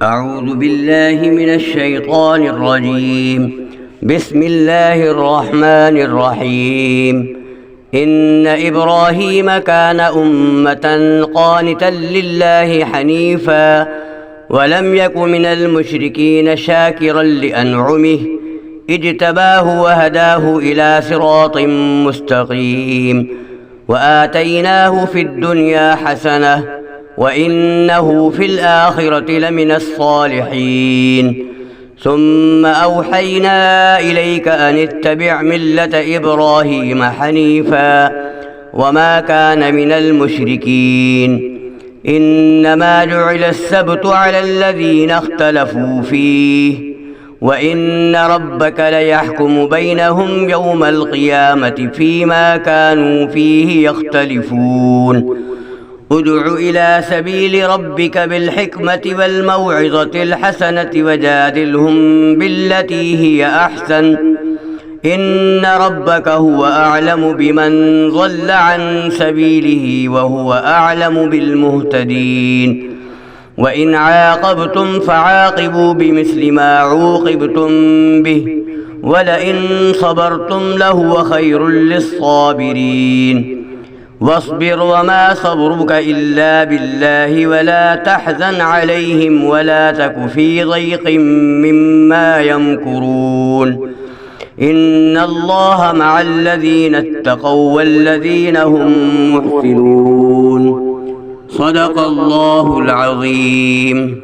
أعوذ بالله من الشيطان الرجيم. بسم الله الرحمن الرحيم. إن إبراهيم كان أمة قانتا لله حنيفا ولم يك من المشركين شاكرا لأنعمه اجتباه وهداه إلى صراط مستقيم وآتيناه في الدنيا حسنة وإنه في الآخرة لمن الصالحين. ثم أوحينا إليك أن اتبع ملة إبراهيم حنيفا وما كان من المشركين. إنما جعل السبت على الذين اختلفوا فيه وإن ربك ليحكم بينهم يوم القيامة فيما كانوا فيه يختلفون. ادع إلى سبيل ربك بالحكمة والموعظة الحسنة وجادلهم بالتي هي أحسن إن ربك هو أعلم بمن ضل عن سبيله وهو أعلم بالمهتدين. وإن عاقبتم فعاقبوا بمثل ما عوقبتم به ولئن صبرتم لهو خير للصابرين. واصبر وما صبرك إلا بالله ولا تحزن عليهم ولا تك في ضيق مما يمكرون. إن الله مع الذين اتقوا والذين هم محسنون. صدق الله العظيم.